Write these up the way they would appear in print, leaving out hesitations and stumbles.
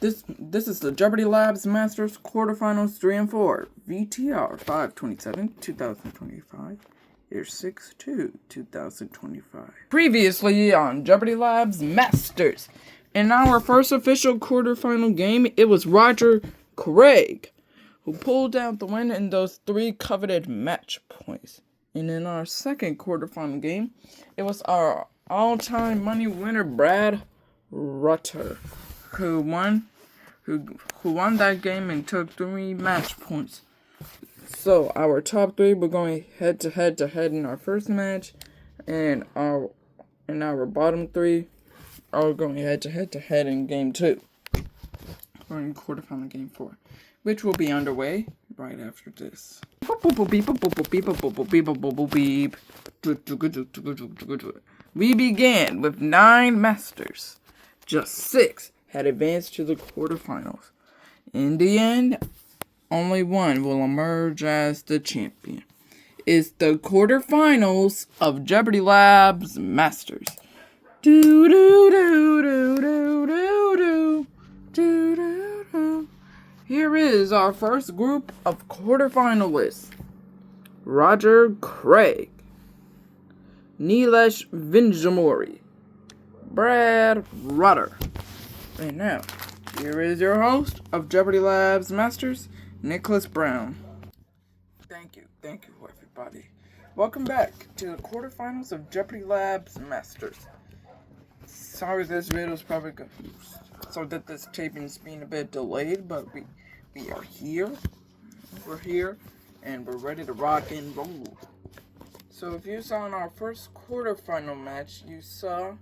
This is the Jeopardy Labs Masters Quarterfinals 3 and 4, VTR 5/27/2025, Year 6/2/2025. Previously on Jeopardy Labs Masters, in our first official quarterfinal game, it was Roger Craig who pulled out the win in those 3 coveted match points. And in our second quarterfinal game, it was our all-time money winner Brad Rutter who won that game and took 3 match points. So our top 3 were going head to head in our first match, and our bottom 3 are going head to head in game 2. We're in quarterfinal game 4, which will be underway right after this. We began with 9 masters. Just 6 had advanced to the quarterfinals. In the end, only one will emerge as the champion. It's the quarterfinals of Jeopardy Labs Masters. Here is our first group of quarterfinalists. Roger Craig, Nilesh Vinjamuri, Brad Rutter. And now, here is your host of Jeopardy Labs Masters, Nicholas Brown. Thank you, everybody. Welcome back to the quarterfinals of Jeopardy Labs Masters. Sorry this video is probably confused. So that this taping is being a bit delayed, but we are here. We're here, and we're ready to rock and roll. So if you saw in our first quarterfinal match, you saw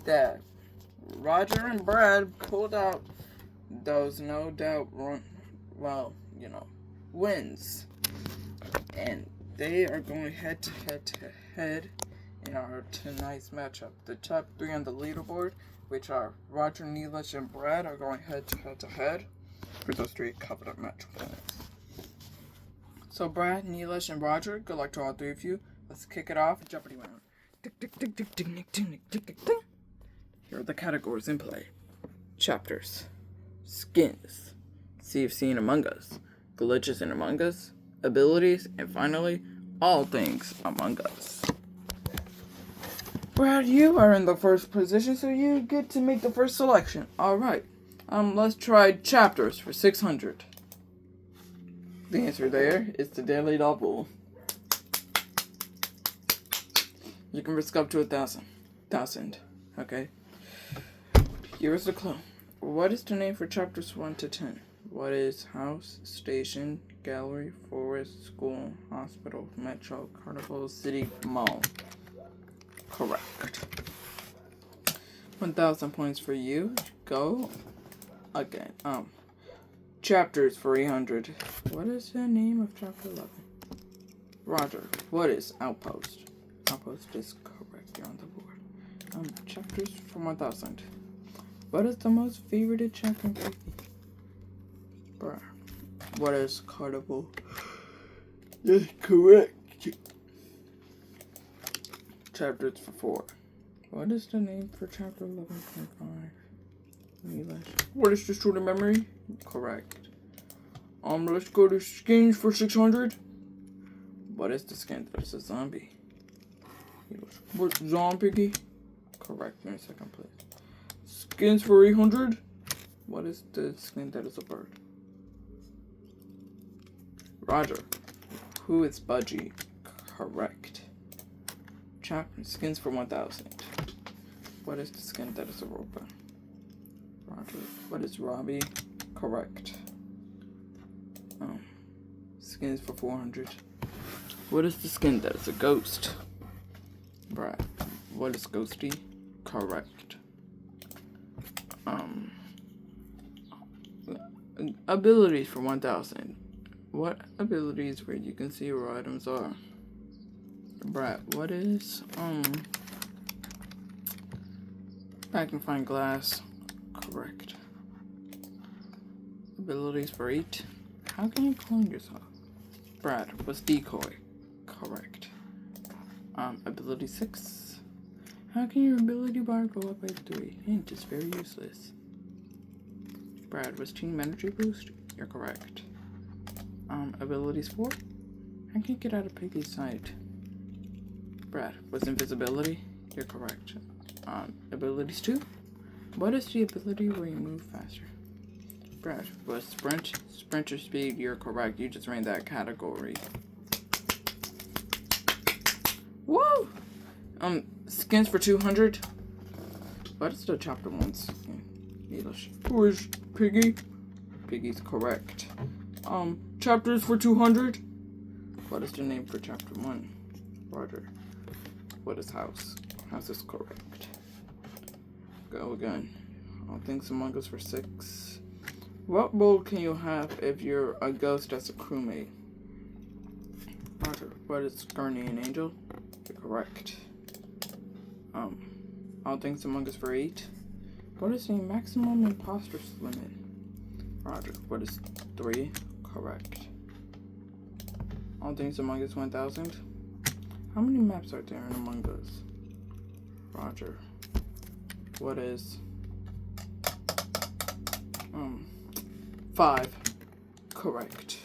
that Roger and Brad pulled out those no doubt wins. And they are going head to head in our tonight's matchup. The top 3 on the leaderboard, which are Roger, Nilesh, and Brad, are going head to head for those 3 covered match points. So Brad, Nilesh, and Roger, good luck to all 3 of you. Let's kick it off. Jeopardy round. Here are the categories in play. Chapters. Skins. See if seen Among Us. Glitches in Among Us. Abilities. And finally, all things Among Us. Brad, you are in the first position, so you get to make the first selection. Alright. Let's try chapters for 600. The answer there is the Daily Double. You can risk up to 1,000. Okay. Here's the clue. What is the name for chapters 1 to 10? What is house, station, gallery, forest, school, hospital, metro, carnival, city, mall? Correct. 1,000 points for you. Go again. Chapters for 800. What is the name of chapter 11? Roger. What is outpost? Outpost is correct. You're on the board. Chapters for 1,000. What is the most favorited chapter in Kiki? Bruh. What is carnival? That's correct. Chapters for 4. What is the name for chapter 11.5? What is the short memory? Correct. Let's go to skins for 600. What is the skin that is a zombie? What's zombie? Correct. In second place. Skins for 800. What is the skin that is a bird? Roger. Who is Budgie? Correct. Skins for 1,000. What is the skin that is a robot? Roger. What is Robbie? Correct. Skins for 400. What is the skin that is a ghost? Brad. What is Ghosty? Correct. Abilities for 1,000. What abilities where you can see where items are? Brad, what is magnifying glass? Correct. Abilities for 8. How can you clone yourself? Brad, what's decoy? Correct. Ability 6. How can your ability bar go up by 3? Hint is very useless. Brad, was Team Energy Boost? You're correct. Abilities 4? I can't get out of Piggy's sight. Brad, was Invisibility? You're correct. Abilities 2? What is the ability where you move faster? Brad, was Sprint? Sprinter Speed? You're correct. You just ran that category. Whoa! Skins for 200? What is the chapter 1 skin? English. Who is Piggy? Piggy's correct. Chapters for 200? What is the name for chapter 1? Roger. What is house? House is correct. Go again. All things among us for 6. What role can you have if you're a ghost as a crewmate? Roger. What is Guardian Angel? You're correct. All things among us for 8. What is the maximum imposters limit? Roger. What is 3? Correct. All things among us 1000. How many maps are there in Among Us? Roger. What is 5? Correct.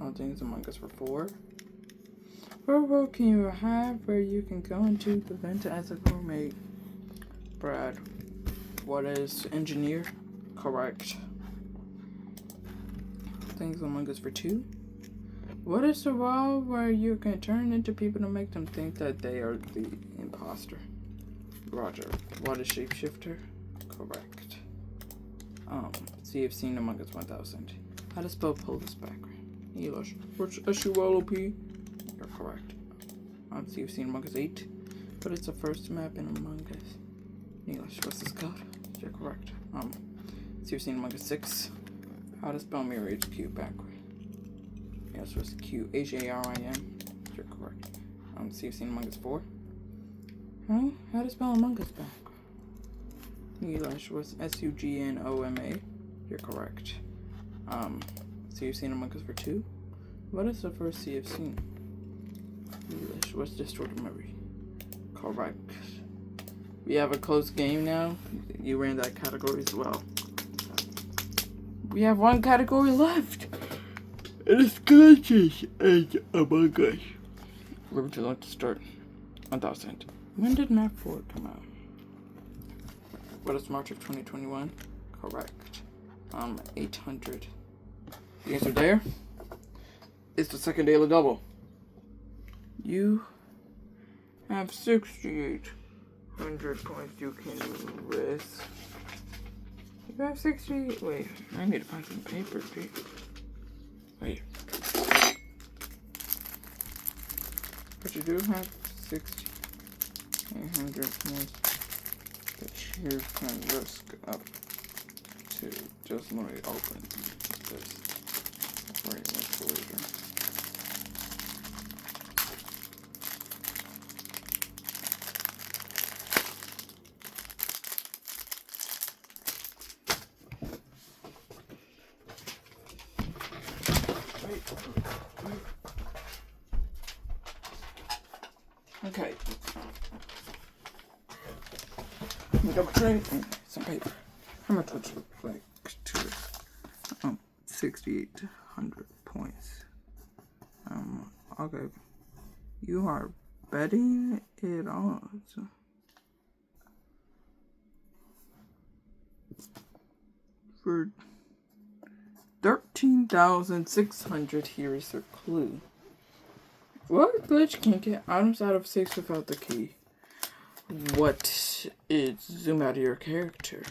All things among us for 4. What role can you have where you can go into the vent as a roommate? Brad. What is engineer? Correct. Things among us for 2. What is the role where you can turn into people to make them think that they are the imposter? Roger. What is shapeshifter? Correct. Sea of Scene Among Us 1000. How to spell Polish background? English. What's SULOP? You're correct. Sea of Scene Among Us 8. But it's the first map in Among Us. English. What's this code? You're correct. Sea of Scene Among Us 6. How to spell Mirror HQ background? Yes, what's QHARIM? You're correct. Sea of Scene Among Us 4. Huh? How to spell Among Us back? English was SUGNOMA. You're correct. Sea of Scene Among Us for 2. What is the first Sea of Scene? English was Distorted Memory. Correct. We have a close game now. You ran that category as well. We have one category left. It's glitches and Among Us. Where would you like to start? 1000. When did map 4 come out? What is March of 2021? Correct. 800. The answer there is the second daily double. You have 6,800 points you can risk. You have 60. Wait, I need to find some paper, Pete. Wait. But you do have 6,800 points that you can risk up to. Just let me open this right much later. Okay. We got my train and some paper. How much would you like to 6,800 points. Okay. You are betting it on. For 13,600, here is your clue. What glitch can get items out of 6 without the key? What is zoom out of your character?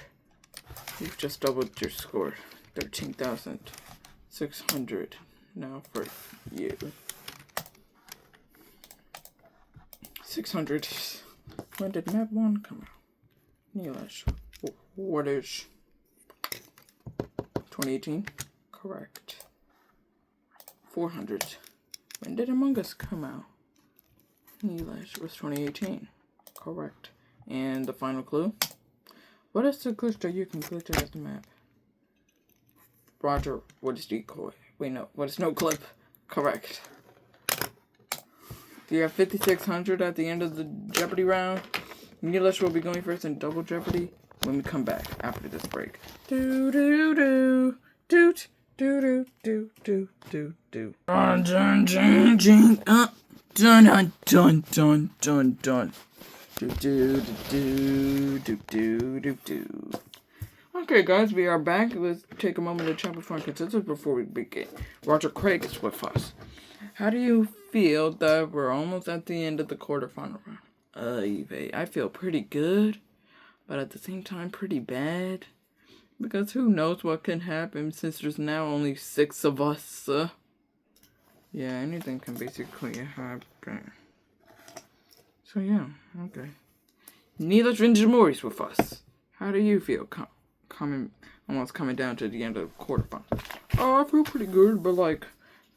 You've just doubled your score. 13,600 now for you. 600. When did map 1 come out? Neelish. What is 2018? Correct. 400. When did Among Us come out? Neelish was 2018. Correct. And the final clue? What is the glitch that you can glitch out of the map? Roger, what is decoy? Wait, no. What is no clip? Correct. Do you have 5,600 at the end of the Jeopardy round? Neelish will be going first in double Jeopardy. when we come back after this break. Do do do doot do do do do do do. Dun dun dun dun dun dun dun dun dun. Do do do do do do do. Okay, guys, we are back. Let's take a moment to chat before consensus before we begin. Roger Craig is with us. How do you feel that we're almost at the end of the quarterfinal round? I feel pretty good, but at the same time pretty bad. Because who knows what can happen since there's now only 6 of us. Yeah, anything can basically happen. So yeah, okay. Neela Trinjamori's with us. How do you feel almost coming down to the end of the quarterfinals? Oh, I feel pretty good, but like,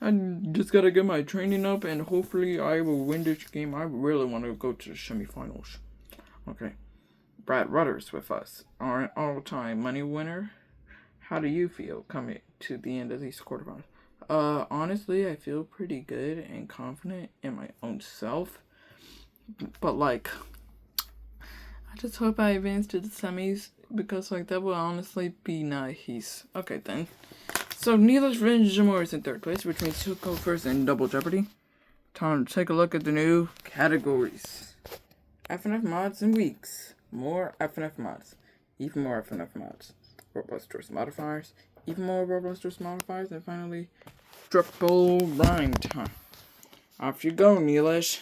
I just gotta get my training up and hopefully I will win this game. I really want to go to the semifinals. Okay. Brad Rutter's with us, our all-time money winner. How do you feel coming to the end of these quarterfinals? Honestly, I feel pretty good and confident in my own self. But like, I just hope I advance to the semis because like that will honestly be nice. Okay then. So Neela's Jamor is in 3rd place, which means he'll go first in Double Jeopardy. Time to take a look at the new categories. FNF mods and weeks. More FNF mods. Even more FNF mods. Robusters modifiers. Even more Robusters modifiers. And finally, triple rhyme time. Off you go, Neelish.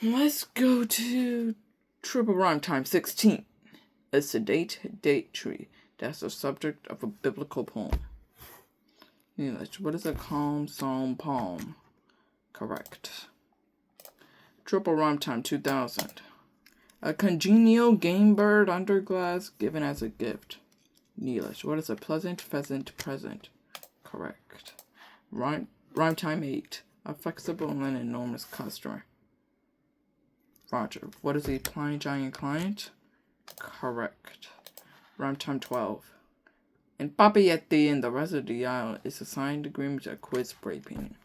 Let's go to triple rhyme time 16. A sedate date tree. That's the subject of a biblical poem. Neelish, what is a calm psalm poem? Correct. Triple rhyme time 2000. A congenial game bird under glass given as a gift. Neelish, what is a pleasant pheasant present? Correct. Rhyme time 8. A flexible and enormous customer. Roger, what is a blind giant client? Correct. Rhyme time 12. And Papayetti in the rest of the aisle is a signed agreement to quit spray painting.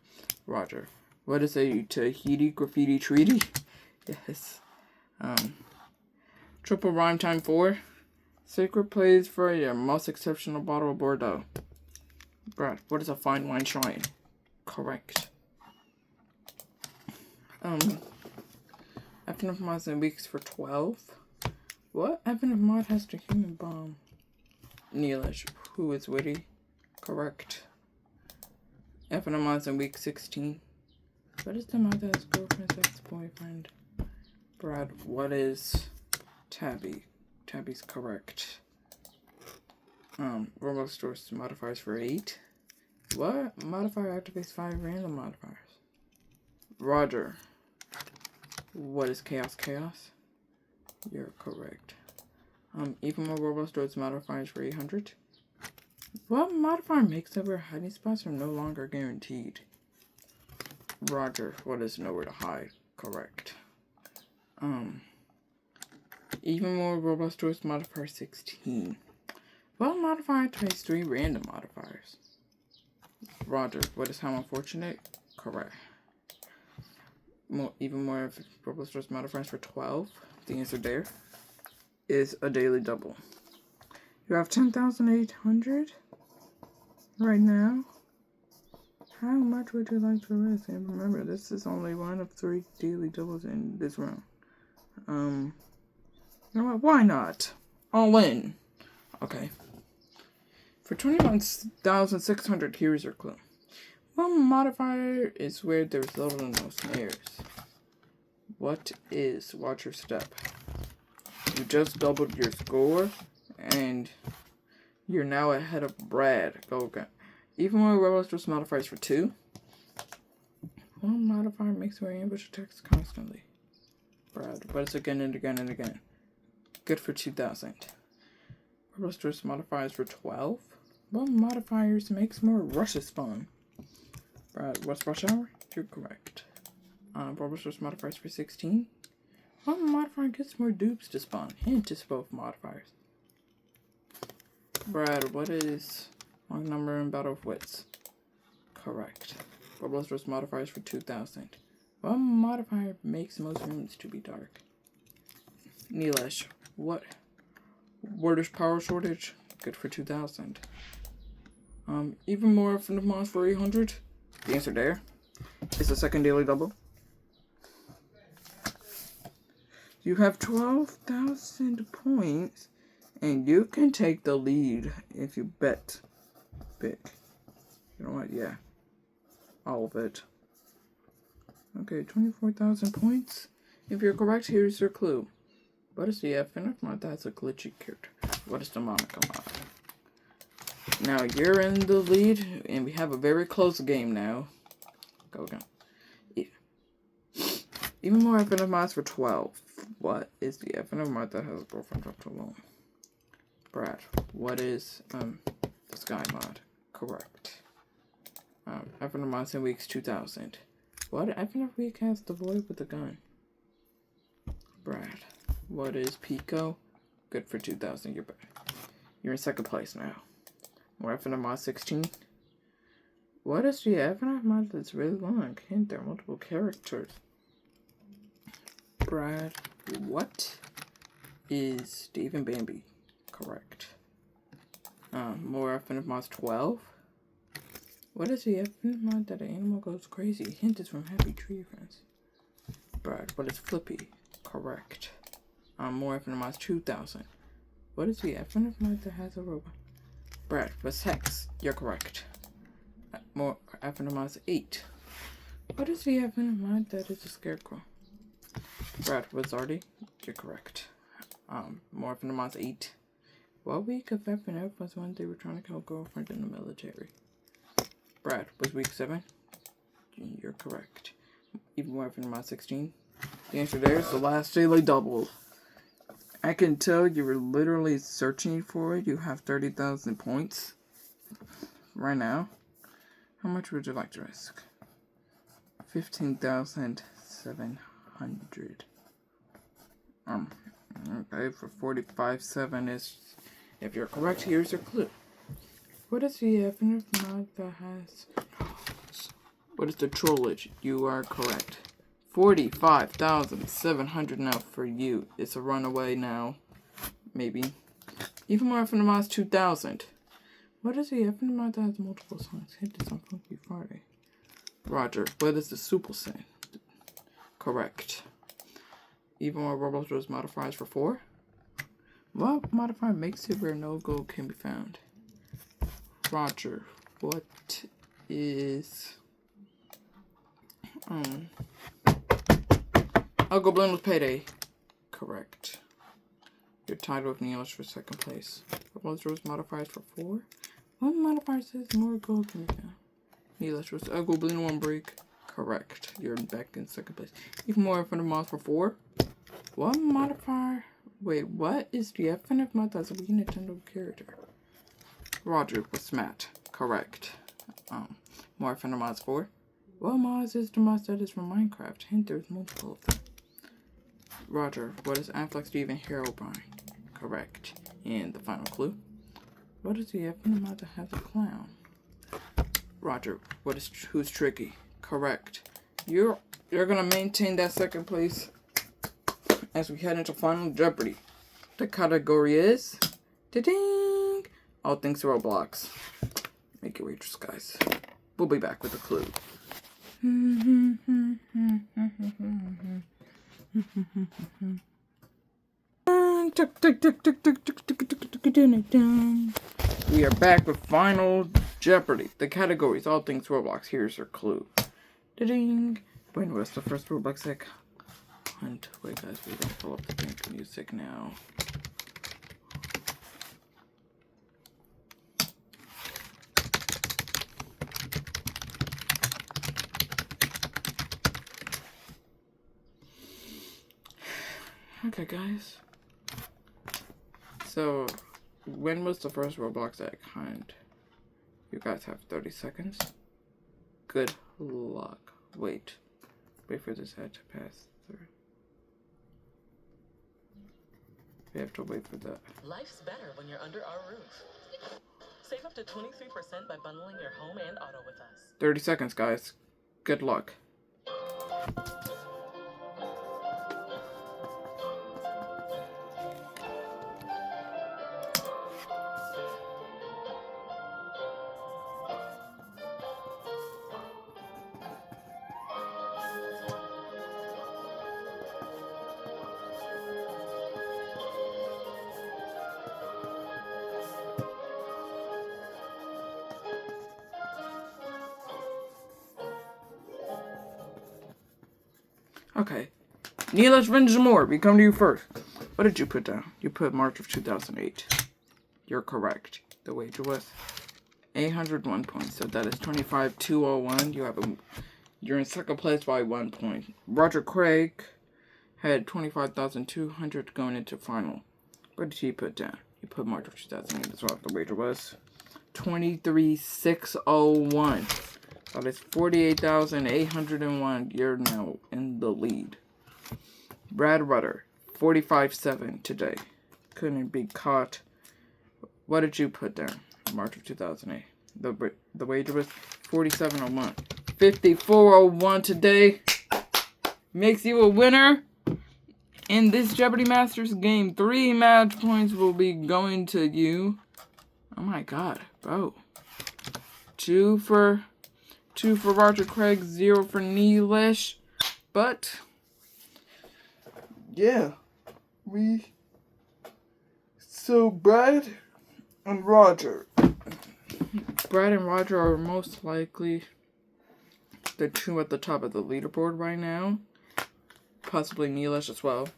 Roger, what is a Tahiti graffiti treaty? Yes. Triple rhyme time 4. Sacred plays for your most exceptional bottle of Bordeaux. Brad, what is a fine wine shrine? Correct. FNF mods and weeks for 12. What? FNF mod has the human bomb. Neelish, who is witty? Correct. FNF mods in week 16. What is the mod that has girlfriend's ex-boyfriend? Brad, what is Tabby? Tabby's correct. Robostores modifiers for 8. What? Modifier activates 5 random modifiers. Roger. What is chaos? You're correct. Even more Robostores modifiers for 800. What modifier makes it where hiding spots are no longer guaranteed? Roger. What is nowhere to hide? Correct. Even more Robustors modifier 16. Well, modifier activates 3 random modifiers. Roger, what is how unfortunate? Correct. Even more Robustors modifiers for 12. The answer there is a daily double. You have 10,800 right now. How much would you like to risk? And remember, this is only one of 3 daily doubles in this round. You know what? Why not? All in. Okay. For 21,600, here's your clue. One modifier is where there's little to no snares. What is Watch Your Step? You just doubled your score, and you're now ahead of Brad. Go again. Even more Robusters modifiers for 2. One modifier makes where ambush attacks constantly. Brad, but it's again and again and again. Good for 2,000. Robusters modifiers for 12. One modifiers makes more rushes spawn. Brad, what's rush hour? You're correct. Robusters modifiers for 16. One modifier gets more dupes to spawn. Hint is both modifiers. Brad, what is long number in Battle of Wits? Correct. Robusters modifiers for 2,000. One modifier makes most rooms to be dark. Neelish, what What is power shortage? Good for 2,000. Even more from the Mons for 800. The answer there is the second daily double. You have 12,000 points, and you can take the lead if you bet big. You know what? Yeah. All of it. Okay, 24,000 points. If you're correct, here's your clue. What is the FNF mod that's a glitchy character? What is the Monica mod? Now you're in the lead, and we have a very close game now. Go again. Even more FNF mods for 12. What is the FNF mod that has a girlfriend up to alone? Brad, what is the Sky mod? Correct. FNF mods in weeks 2000. What FNF week has the boy with the gun? Brad, what is Pico? Good for 2,000. You're in second place now. More FNF mod 16. What is the FNF mod that's really long? Hint, there are multiple characters. Brad, what is Steve and Bambi? Correct. More FNF mods 12. What is the FNF mod that an animal goes crazy? Hint is from Happy Tree Friends. Brad, what is Flippy? Correct. More FNF mods 2,000. What is the FNF mod that has a robot? Brad, what's Hex? You're correct. More FNF mods 8. What is the FNF mod that is a scarecrow? Brad, what's Artie? You're correct. More FNF mods 8. What week of FNF was when they were trying to kill a girlfriend in the military? Brad, was week 7? You're correct. Even more FNF mods 16. The answer there is the last daily double. I can tell you were literally searching for it. You have 30,000 points right now. How much would you like to risk? 15,700. Okay, for 45.7 is, if you're correct, here's your clue. What is the FNF mod that has, what is the trollage? You are correct. 45,700 now for you. It's a runaway now. Maybe. Even more FNF mods 2,000. What is the FNF mod that has multiple songs? Hit this on Funky Friday. Roger, what is the Super Sin? Correct. Even more Roblox Rose modifiers for 4. What modifier makes it where no gold can be found? Roger, what is Uncle Bloom with Payday? Correct. You're tied with Neos for second place. Roblox Rose modifiers for 4. What modifier says more gold can be found? Neos was Uncle Bloom 1 break. Correct. You're back in second place. Even more FNF mods for 4. What modifier? Wait, what is the FNF mod that's a Wii Nintendo character? Roger was Matt. Correct. More FNF mods 4. What mods is the mod that is from Minecraft? Hint, there's multiple of them. Roger, what is Affleck Steven Herobrine? Correct. And the final clue. What is the FNF mod that has a clown? Roger, what is who's tricky? Correct. You're gonna maintain that second place as we head into Final Jeopardy. The category is da-ding! All things Roblox. Make your waitress, guys. We'll be back with a clue. We are back with Final Jeopardy. The category is all things Roblox. Here's your clue. Da-ding! When was the first Roblox egg hunt? Wait, guys, we're gonna pull up the pink music now. Okay, guys. So, when was the first Roblox egg hunt? You guys have 30 seconds. Good luck. Wait for this ad to pass through. We have to wait for that. Life's better when you're under our roof. Save up to 23% by bundling your home and auto with us. 30 seconds, guys. Good luck. Okay. Neelish Vinjamore, we come to you first. What did you put down? You put March of 2008. You're correct. The wager was 801 points, so that is 25,201. You're in second place by 1 point. Roger Craig had 25,200 going into final. What did he put down? He put March of 2008 as well. The wager was 23,601. That is 48,801. You're now in the lead. Brad Rutter, 45.7 today. Couldn't be caught. What did you put down? March of 2008. The wager was 47.01. 54.01 today. Makes you a winner. In this Jeopardy Masters game, 3 match points will be going to you. Oh my god, bro. 2 for Roger Craig, 0 for Neelish. But yeah, so Brad and Roger are most likely the 2 at the top of the leaderboard right now. Possibly Neelish as well.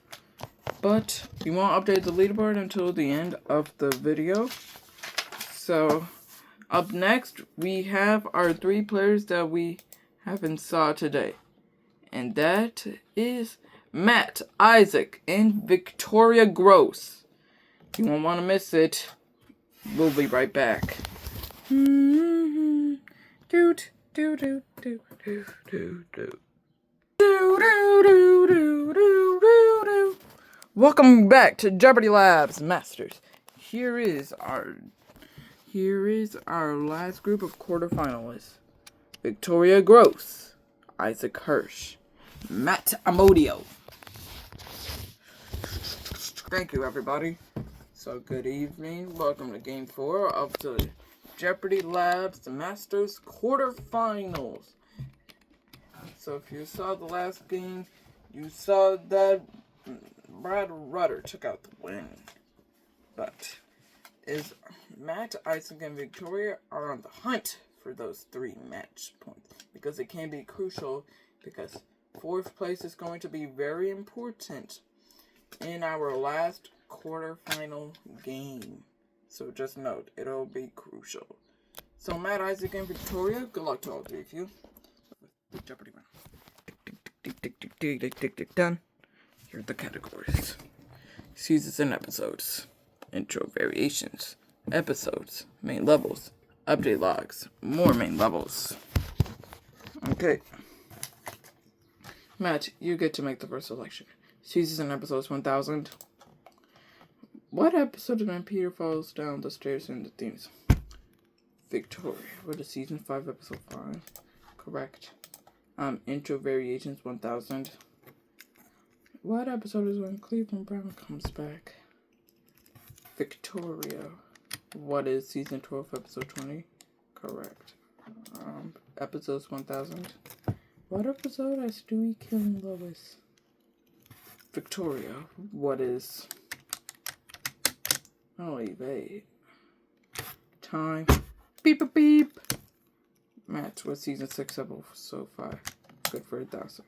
But we won't update the leaderboard until the end of the video. So up next, we have our 3 players that we haven't saw today. And that is Matt, Isaac, and Victoria Gross. You won't want to miss it. We'll be right back. Welcome back to Jeopardy Labs Masters. Here is our last group of quarterfinalists. Victoria Gross, Isaac Hirsch, Matt Amodio. Thank you, everybody. So, good evening. Welcome to Game 4 of the Jeopardy Labs Masters quarterfinals. So, if you saw the last game, you saw that Brad Rutter took out the win. But Matt, Isaac, and Victoria are on the hunt for those 3 match points. Because it can be crucial, because 4th place is going to be very important in our last quarterfinal game. So just note, it'll be crucial. So Matt, Isaac, and Victoria, good luck to all 3 of you. The Jeopardy round. Done. Here are the categories. Seasons and episodes. Intro variations. Episodes. Main levels. Update logs. More main levels. Okay. Matt, you get to make the first selection. Seasons and episodes 1000. What episode of when Peter falls down the stairs in the themes? Victoria. What is season 5, episode 5? Correct. Intro variations 1000. What episode is when Cleveland Brown comes back? Victoria. What is season 12, episode 20? Correct. Episodes 1000. What episode has Stewie killing Lois? Victoria. What is... Oh, evade. Time. Beep, beep, beep. Match with season 6, episode 5. Good for 1000.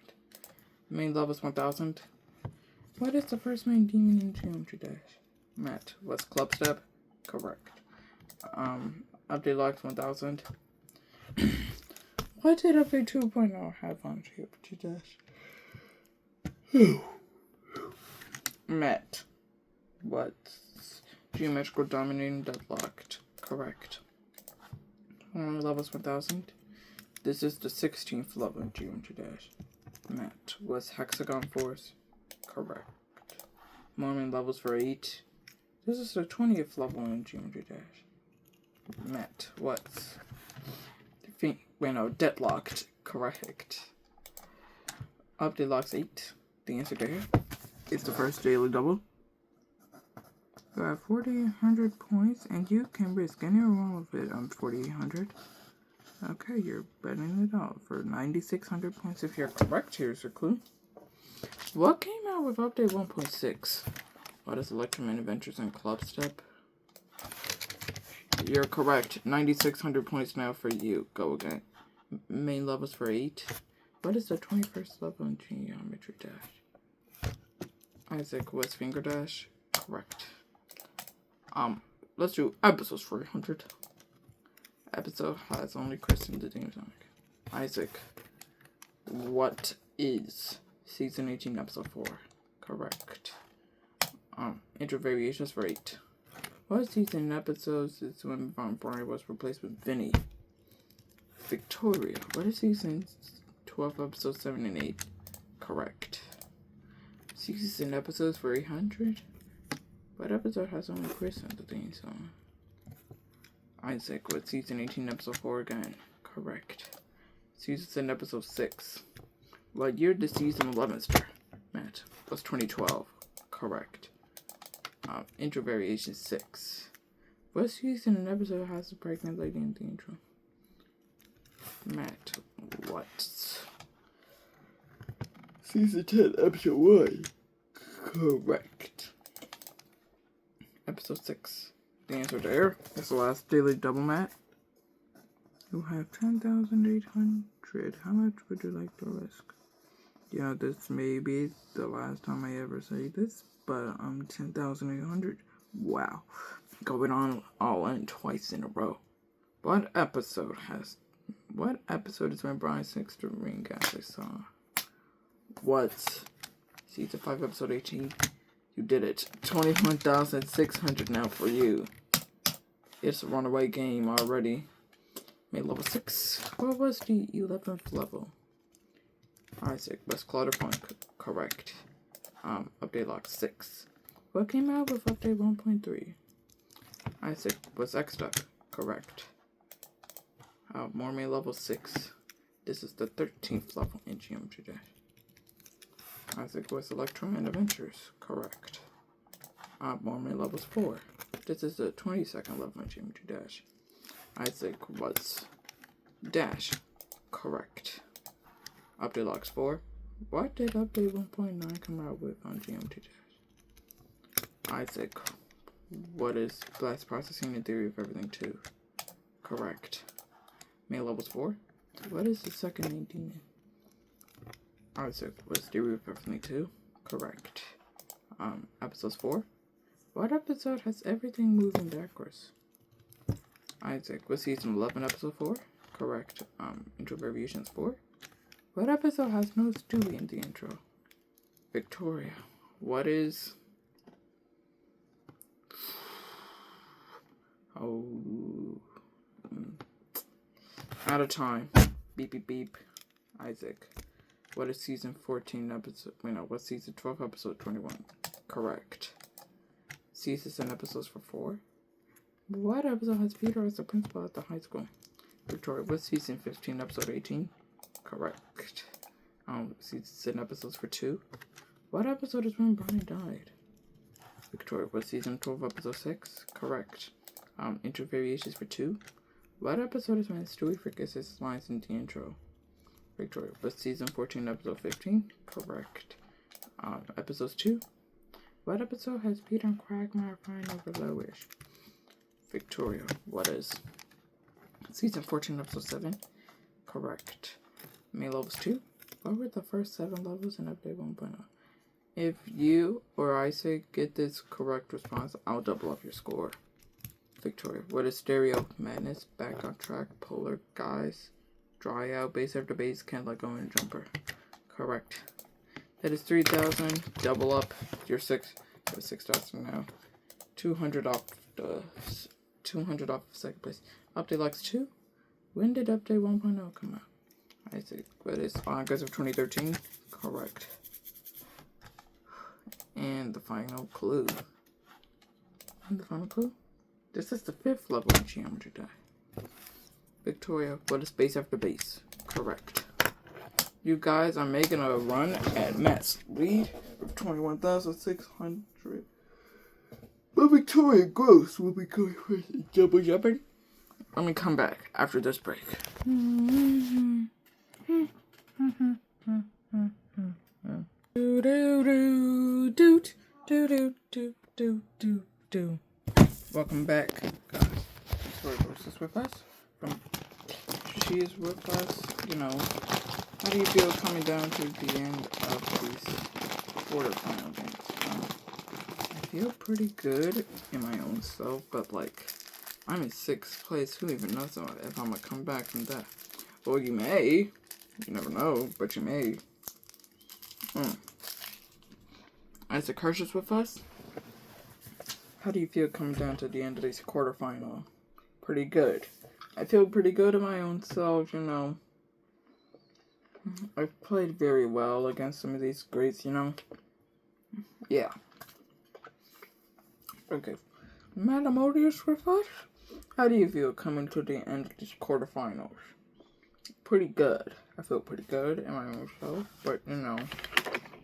Main levels 1000. What is the first main demon in Geometry Dash? Matt, what's Club Step? Correct. Update logs 1000. What did update 2.0 have on Geometry Dash? Matt, what's Geometrical Dominating Deadlocked? Correct. Levels 1000. This is the 16th level in Geometry Dash. Matt, what's Hexagon Force? Correct. Mormon levels for 8. This is the 20th level in Geometry Dash. Matt, what's... Deadlocked. Correct. Update logs 8. The answer there is the first daily double. You have 4,800 points, and you can risk any one of it on 4,800. Okay, you're betting it out for 9,600 points. If you're correct, here's your clue. What came out with update 1.6? What is Electroman Adventures and Club Step? You're correct. 9,600 points now for you. Go again. Main levels for 8. What is the 21st level in Geometry Dash? Isaac, what's Finger Dash? Correct. Let's do episodes 300. Episode has only Chris in the theme song. Isaac, what is season 18, episode 4? Correct. Intro variations for 8. What season episodes is when Von Brian was replaced with Vinny? Victoria, what is season 12, episode 7 and 8? Correct. Season episodes for 800? What episode has only Chris in the theme song? Isaac, what season 18, episode 4 again? Correct. Season episode 6. What year did season 11 start? Matt, was 2012. Correct. Intro variation 6. What season and episode has a pregnant lady in the intro? Matt, what? Season 10, episode 1. Correct. Episode 6. The answer there is the last daily double, Matt. You have 10,800. How much would you like to risk? You know, this may be the last time I ever say this, but 10,800. Wow. Going on all in twice in a row. What episode is when Brian Six the ring gas I saw? What? Season 5, episode 18. You did it. 21,600 now for you. It's a runaway game already. Made level 6. What was the 11th level? Isaac, West Quarterfinals. Correct. Update lock 6. What came out with update 1.3? Isaac, was X-Duck. Correct. Mormon level 6. This is the 13th level in Geometry Dash. Isaac was Electron Adventures. Correct. Mormon levels 4. This is the 22nd level in Geometry Dash. Isaac was Dash. Correct. Update logs 4. What did update 1.9 come out with on Geometry Dash? Isaac, what is blast processing and theory of everything 2? Correct. Male levels 4. What is the second main demon? Isaac, was theory of everything 2? Correct. Episodes 4. What episode has everything moving backwards? Isaac, was season 11, episode 4? Correct. Intro variations 4. What episode has no Stewie in the intro? Victoria, what is... out of time. Beep, beep, beep. Isaac, what is season 14, episode... what's season 12, episode 21? Correct. Seasons and episodes for 4. What episode has Peter as the principal at the high school? Victoria, what's season 15, episode 18? Correct. Seasons and episodes for 2. What episode is when Brian died? Victoria, what's season 12, episode 6? Correct. Intro variations for 2. What episode is when Stewie forgets his lines in the intro? Victoria, what's season 14, episode 15? Correct. Episodes 2. What episode has Peter and Quagmire crying over Lowish? Victoria, what is season 14, episode 7? Correct. May levels 2. What were the first 7 levels in update 1.0? If you or Isaac get this correct response, I'll double up your score. Victoria, what is stereo? Madness, back on track, polar, guys, dry out, base after base, can't let go, and jumper. Correct. That is 3,000. Double up. You're 6,000 now. 200 off the 200 off second place. Update likes 2. When did update 1.0 come out? Isaac, what is August of 2013? Correct. And the final clue. This is the 5th level in Geometry Dash. Victoria, what is base after base? Correct. You guys are making a run at Matt's lead of 21,600. But Victoria Gross will be going for double Jeopardy. Let me come back after this break. Welcome back, guys. Victoria Gross is with us. She is with us, How do you feel coming down to the end of these quarterfinal games? I feel pretty good in my own self, but like, I'm in 6th place. Who even knows if I'm gonna come back from that? Well, you may. You never know, but you may. Isaac Hirsch's with us. How do you feel coming down to the end of this quarterfinal? Pretty good. I feel pretty good in my own self, you know. I've played very well against some of these greats, you know. Yeah. Okay. Madam Odious with us? How do you feel coming to the end of these quarterfinals? Pretty good. I feel pretty good in my own self, but you know,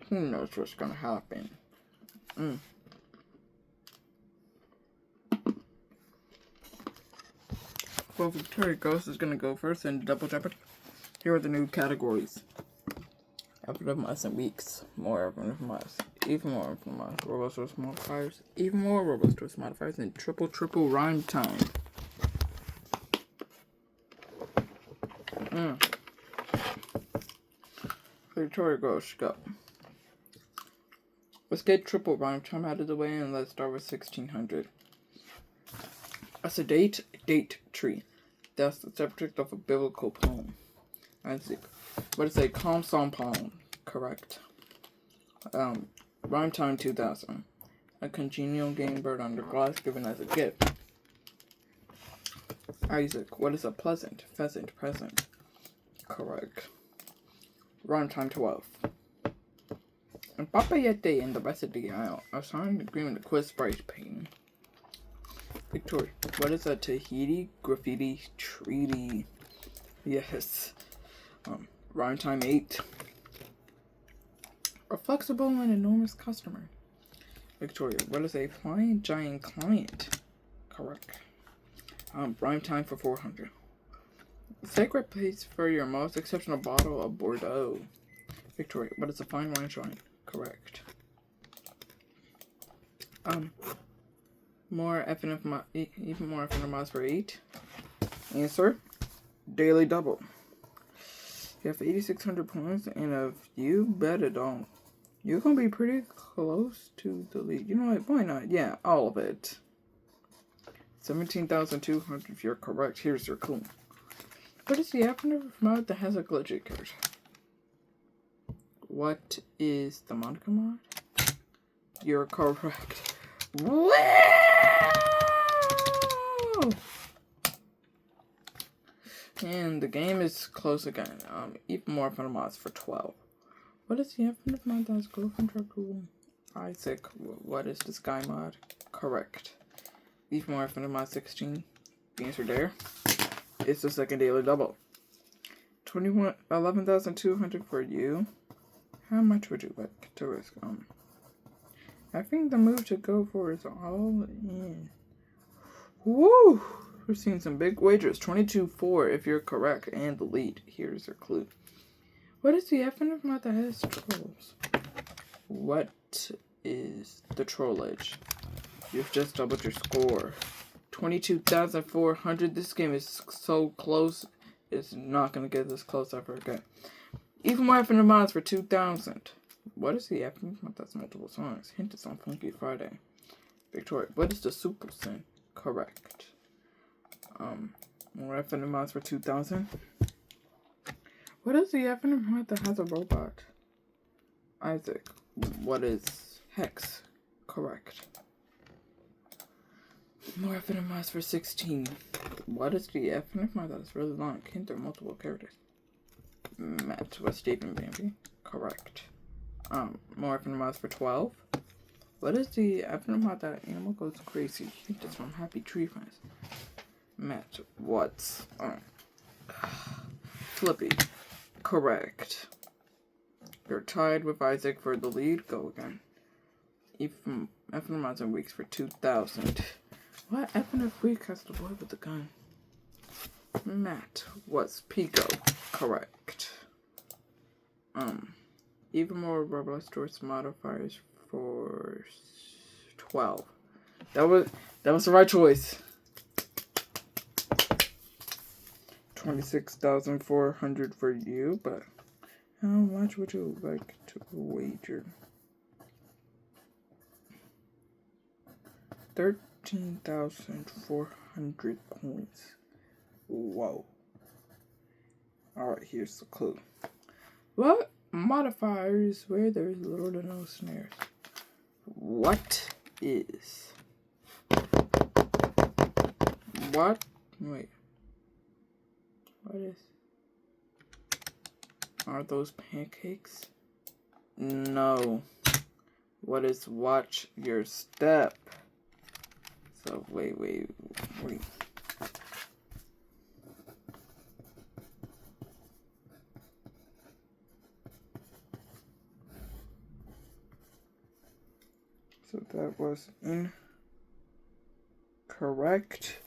who knows what's gonna happen. Well, Victoria Ghost is gonna go first in Double Jeopardy. Here are the new categories. Infamous and weeks. More infamous. Even more infamous. Robust with modifiers. Even more robust with modifiers. And triple rhyme time. Victoria Ghost, go. Let's get triple rhyme time out of the way and let's start with 1600. A sedate date tree. That's the subject of a biblical poem. Isaac. What is a calm song poem? Correct. Rhyme time 2000. A congenial game bird under glass given as a gift. Isaac. What is a pleasant pheasant present? Correct. Rhyme time 12. And Papayete and the rest of the aisle are signed agreement to quit spray painting. Victoria. What is a Tahiti graffiti treaty? Yes. Rhyme time 8. A flexible and enormous customer. Victoria. What is a flying giant client? Correct. Rhyme time for 400. Sacred place for your most exceptional bottle of Bordeaux. Victoria. What is a fine wine shrine? Correct. More even more FNMs for 8. Answer. Daily double. You have 8,600 points, and if you bet it all, you're gonna be pretty close to the lead. You know what? Why not? Yeah, all of it. 17,200 if you're correct. Here's your clue. What is the acronym mod that has a glitchy card? What is the Monica mod? You're correct. Wow! And the game is close again. Even more fun mods for 12. What is the infinite mod that has girlfriend rule? Isaac, what is the sky mod? Correct. Even more infinite mod 16. The answer there. It's the second daily double. 11,200 for you. How much would you like to risk? I think the move to go for is all in. Woo! We're seeing some big wagers. 22-4 if you're correct, and the lead. Here's your clue. What is the FNF mod that has trolls? What is the trollage? You've just doubled your score. 22,400. This game is so close. It's not going to get this close ever again. Even more FNF mods for 2,000. What is the FNF mod that's multiple songs? Hint is on Funky Friday. Victoria, what is the Super Sin? Correct. More FNF mods for 2,000. What is the FNF mod that has a robot? Isaac, what is Hex? Correct. More FNF mods for 16. What is the FNF mod that is really long? Hint there are multiple characters. Matt, what's Stephen Bambi? Correct. More FNF mods for 12. What is the FNF mod that animal goes crazy? Hint is from Happy Tree Friends. Matt, what's Flippy? Correct. You're tied with Isaac for the lead. Go again. Even FNF mods and weeks for 2,000. What FNF week has the boy with the gun? Matt, what's Pico? Correct. Even more robust towards modifiers for 12. That was the right choice. 26,400 for you, but How much would you like to wager? 13,400 points. Whoa. Alright, here's the clue. What modifiers where there's little to no snares? What is? What? Wait. What is? Are those pancakes? No. What is watch your step? So, wait. So that was incorrect.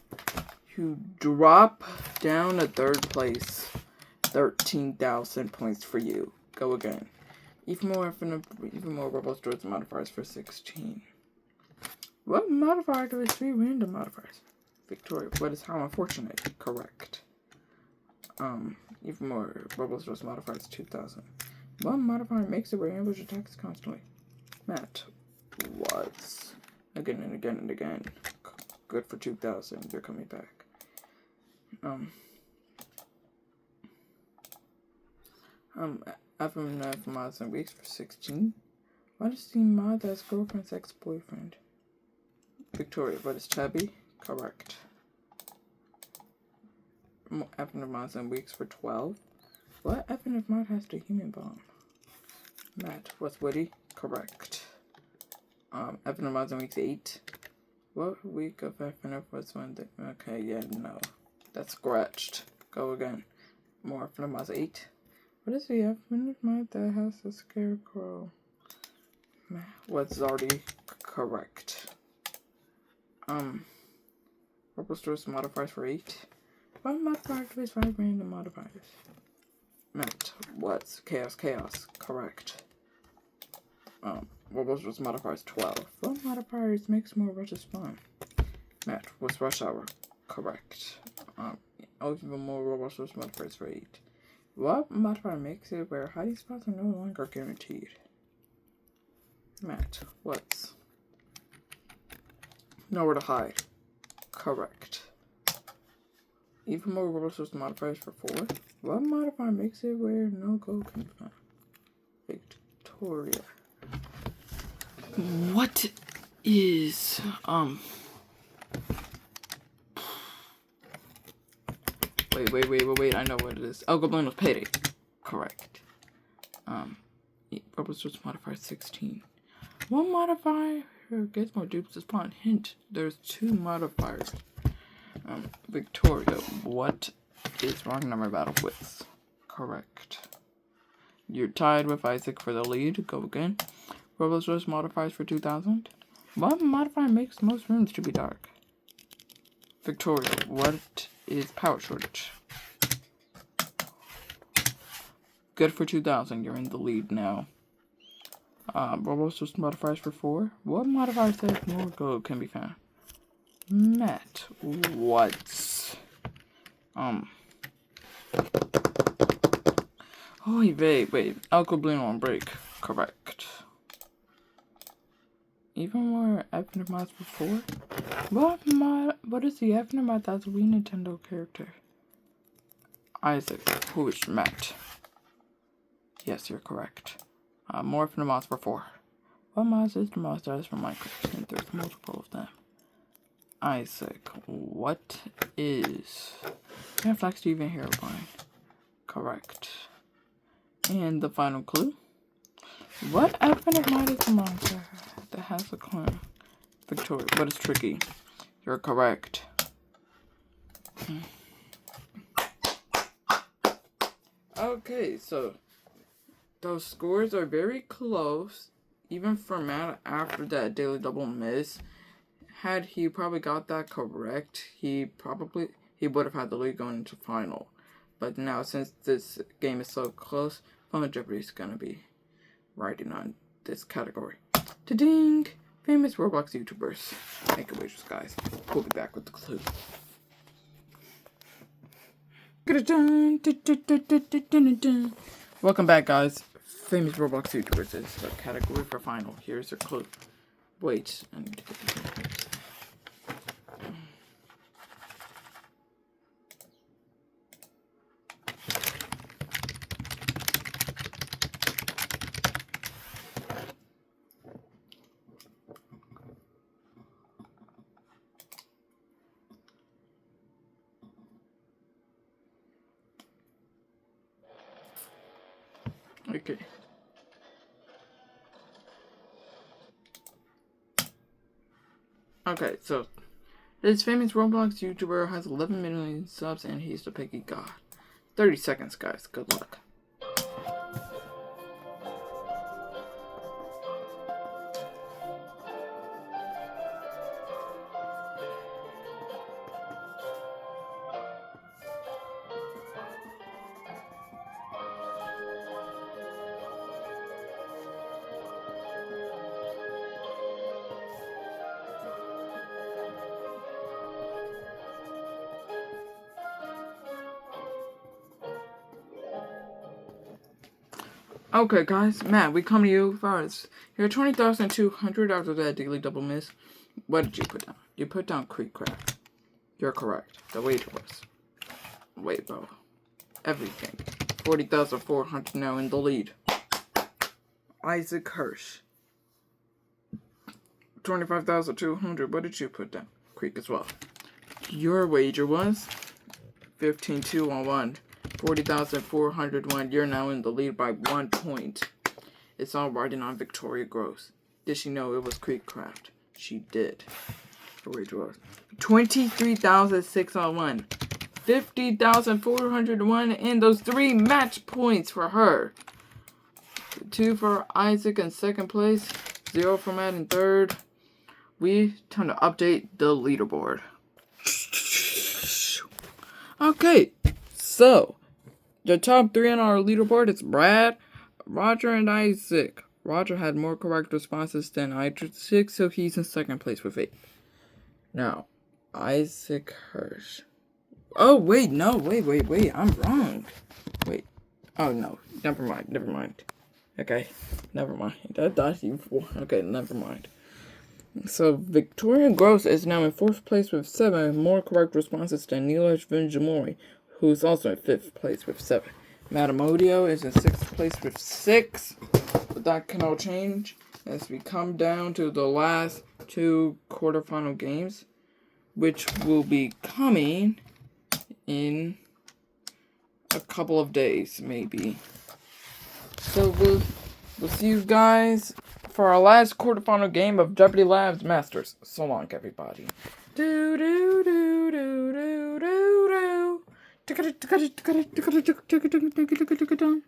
You drop down to third place. 13,000 points for you. Go again. Even more Rebel Stores modifiers for 16. What modifier do we see? Random modifiers. Victoria, what is how unfortunate? Correct. Even more Rebel Stores modifiers 2,000. What modifier makes it where ambush attacks constantly? Matt, was again and again and again. Good for 2,000. You're coming back. FMF mods and weeks for 16. What is the mod that's girlfriend's ex-boyfriend? Victoria, what is chubby? Correct. FMF mods and weeks for 12. What FMF mod has the human bomb? Matt, what's witty? Correct. FNF mods and weeks 8. What week of FNF was when the... Okay, yeah, no. That's scratched. Go again. More FNF mods 8. What is the FNF mod that has the scarecrow? What's already correct? Purple Stores modifiers for 8. What modifier activates 5 random modifiers? Matt, what's chaos? Correct. Purple Stores modifiers 12. What modifiers makes more rushes spawn? Matt, what's rush hour? Correct. Even more Purple Stores modifiers for 8. What modifier makes it where hiding spots are no longer guaranteed? Matt, what's nowhere to hide? Correct. Even more Rebel Stores modifiers for 4. What modifier makes it where no go can be found? Victoria. What is Wait, I know what it is. El Goblino's Payday. Correct. Rebel Stores modifier 16. What modifier gets more dupes to spawn? Hint, there's 2 modifiers. Victoria, what is wrong number battle with? Correct. You're tied with Isaac for the lead. Go again. Rebel Stores modifiers for 2,000. What modifier makes most rooms to be dark? Victoria, what is power shortage? Good for 2,000. You're in the lead now. Rebel Stores modifiers for 4. What modifier says more gold can be found? Matt, what? Oh, wait. Alcoblino on break. Correct. Even more FNF mods for 4? What is the FNF mod that's a Wii Nintendo character? Isaac, who is Matt? Yes, you're correct. More FNF mods for 4. What mods is the most that is from Minecraft? And there's multiple of them. Isaac, what is Flex Steven Hairline? Correct. And the final clue. What FNF mod is the monster that has a clone? Victoria, what is tricky? You're correct. Okay, so those scores are very close. Even for Matt after that daily double miss. Had he probably got that correct, he would have had the lead going into final. But now, since this game is so close, Fun Jeopardy is gonna be riding on this category. Ta-ding! Famous Roblox YouTubers. Make a wagers, guys. We'll be back with the clue. Welcome back, guys. Famous Roblox YouTubers is the category for final. Here's your clue. Wait, I need to get these numbers. Okay. Okay, so this famous Roblox YouTuber has 11 million subs and he's the picky god. 30 seconds, guys. Good luck. Okay, guys, Matt, we come to you first. You're 20,200 after that daily double miss. What did you put down? You put down Creek Crab. You're correct. The wager was. Wait, bro. Everything. 40,400 now in the lead. Isaac Hirsch. 25,200. What did you put down? Creek as well. Your wager was 15-2 on 1. 40,401. You're now in the lead by 1 point. It's all riding on Victoria Gross. Did she know it was Creek Craft? She did. Her wager was 23,601. 50,401 and those 3 match points for her. 2 for Isaac in second place. 0 for Matt in third. We time to update the leaderboard. Okay, so the top 3 on our leaderboard is Brad, Roger, and Isaac. Roger had more correct responses than Isaac, so he's in second place with 8. Now, Isaac Hirsch. Oh, wait, no, wait, I'm wrong. Wait, oh, no, never mind. Okay, never mind. Okay, never mind. So, Victoria Gross is now in 4th place with 7 more correct responses than Neelish Vinjamori, who's also in 5th place with 7. Matamodio is in 6th place with 6, but that can all change as we come down to the last 2 quarterfinal games, which will be coming in a couple of days, maybe. So we'll see you guys for our last quarterfinal game of Jeopardy Labs Masters. So long, everybody. Do do do do do do do.